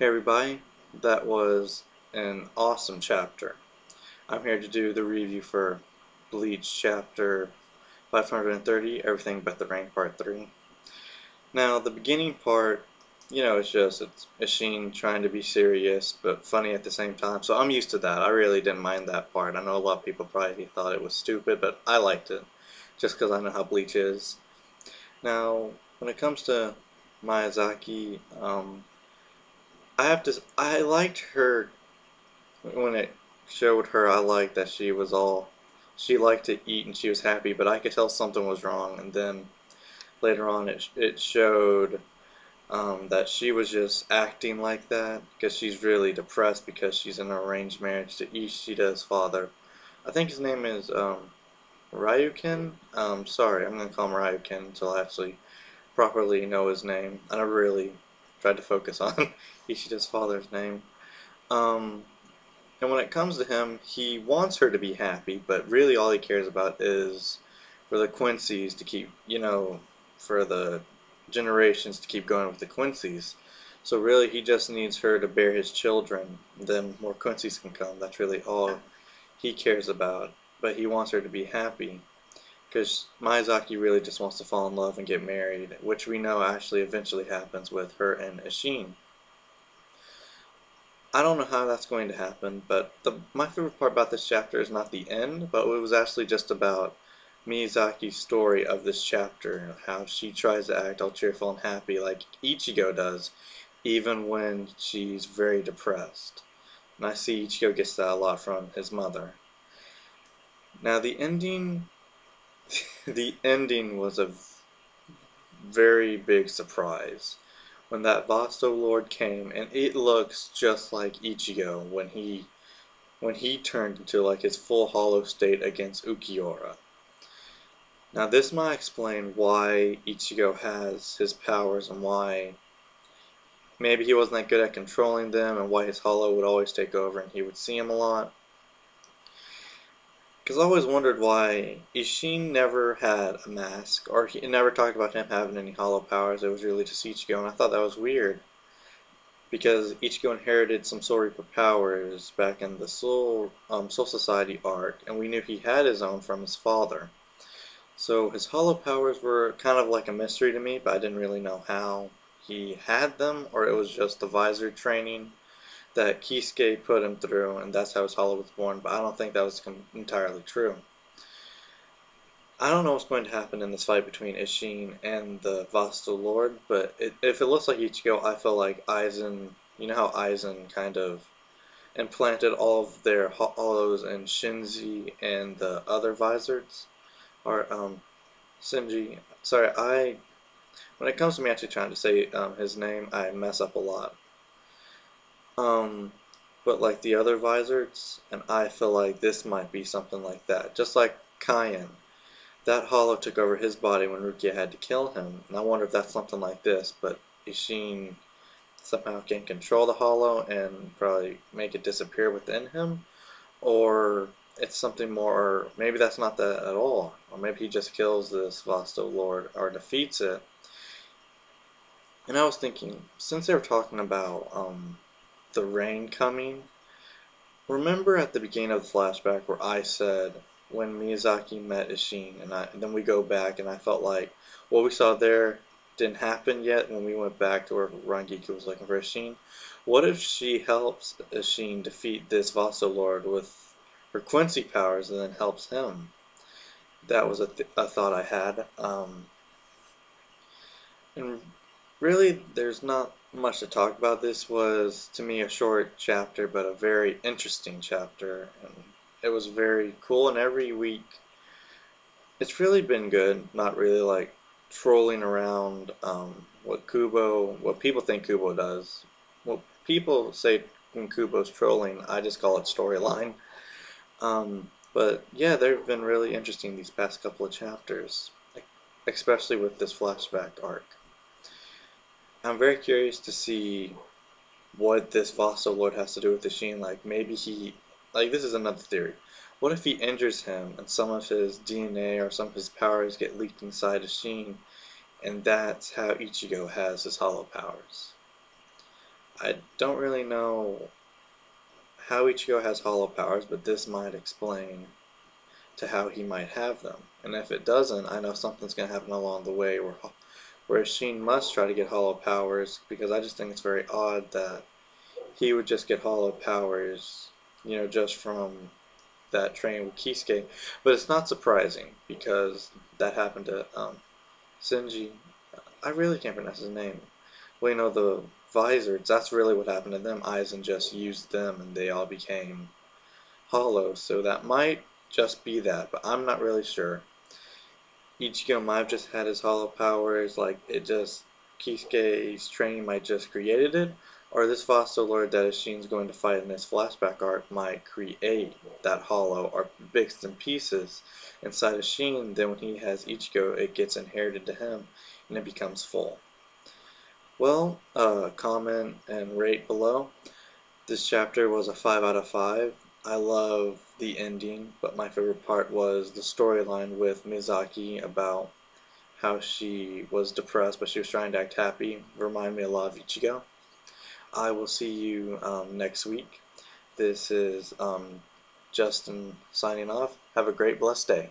Hey everybody, that was an awesome chapter. I'm here to do the review for Bleach chapter 530, Everything But the Rain Part 3. Now, the beginning part, it's Ishine trying to be serious but funny at the same time, so I'm used to that. I really didn't mind that part. I know a lot of people probably thought it was stupid, but I liked it, just because I know how Bleach is. Now, when it comes to Miyazaki, I liked her when it showed her. I liked that she liked to eat and she was happy, but I could tell something was wrong. And then later on, it showed that she was just acting like that because she's really depressed because she's in an arranged marriage to Ishida's father. I think his name is Ryukin. Sorry, I'm gonna call him Ryukin until I actually properly know his name. I never really tried to focus on Ishida's father's name. Um, And when it comes to him, he wants her to be happy, but really all he cares about is for the Quincy's to keep, for the generations to keep going with the Quincy's. So really he just needs her to bear his children, then more Quincy's can come. That's really all he cares about. But he wants her to be happy, because Miyazaki really just wants to fall in love and get married, which we know actually eventually happens with her and Ishine. I don't know how that's going to happen, but my favorite part about this chapter is not the end, but it was actually just about Miyazaki's story of this chapter, how she tries to act all cheerful and happy like Ichigo does, even when she's very depressed. And I see Ichigo gets that a lot from his mother. Now the ending, the ending was a very big surprise when that Vasto Lord came, and it looks just like Ichigo when he turned into like his full hollow state against Ukiura. Now this might explain why Ichigo has his powers and why maybe he wasn't that good at controlling them and why his hollow would always take over and he would see him a lot. Because I always wondered why Ishin never had a mask, or he never talked about him having any hollow powers. It was really just Ichigo, and I thought that was weird. Because Ichigo inherited some Soul Reaper powers back in the Soul Society arc, and we knew he had his own from his father. So his hollow powers were kind of like a mystery to me, but I didn't really know how he had them, or it was just the visor training that Kisuke put him through, and that's how his hollow was born, but I don't think that was entirely true. I don't know what's going to happen in this fight between Ishin and the Vasto Lord, but if it looks like Ichigo, I feel like Aizen, you know how Aizen kind of implanted all of their hollows in Shinji and the other Vizards, or Shinji. Sorry, when it comes to me actually trying to say his name, I mess up a lot. But like the other Vizards, and I feel like this might be something like that. Just like Kaien, that hollow took over his body when Rukia had to kill him, and I wonder if that's something like this, but Ishin somehow can control the hollow and probably make it disappear within him, or it's something more, or maybe that's not that at all, or maybe he just kills this Vasto Lord, or defeats it. And I was thinking, since they were talking about, the rain coming. Remember at the beginning of the flashback where I said when Miyazaki met Ishin, and then we go back and I felt like what we saw there didn't happen yet when we went back to where Rangiku was looking for Ishin. What if she helps Ishin defeat this Vasto Lord with her Quincy powers and then helps him? That was a thought I had. And really, there's not much to talk about. This was, to me, a short chapter, but a very interesting chapter, and it was very cool, and every week, it's really been good, not really like trolling around what people think Kubo does. What people say when Kubo's trolling, I just call it storyline. But yeah, they've been really interesting these past couple of chapters, especially with this flashback arc. I'm very curious to see what this Vasto Lord has to do with Ishin. Like, maybe this is another theory. What if he injures him and some of his DNA or some of his powers get leaked inside Ishin, and that's how Ichigo has his hollow powers? I don't really know how Ichigo has hollow powers, but this might explain to how he might have them. And if it doesn't, I know something's going to happen along the way where Sheen must try to get hollow powers, because I just think it's very odd that he would just get hollow powers, just from that training with Kisuke. But it's not surprising, because that happened to Shinji. I really can't pronounce his name. Well, the Visors, that's really what happened to them. Aizen just used them and they all became hollow. So that might just be that, but I'm not really sure. Ichigo might have just had his hollow powers, like Kisuke's training might just created it, or this fossil lord that Ishin's going to fight in this flashback arc might create that hollow or bits and pieces inside Ishin. Then when he has Ichigo, it gets inherited to him and it becomes full. Well, comment and rate below. This chapter was a 5 out of 5. I love the ending, but my favorite part was the storyline with Mizaki about how she was depressed, but she was trying to act happy. Remind me a lot of Ichigo. I will see you next week. This is Justin signing off. Have a great, blessed day.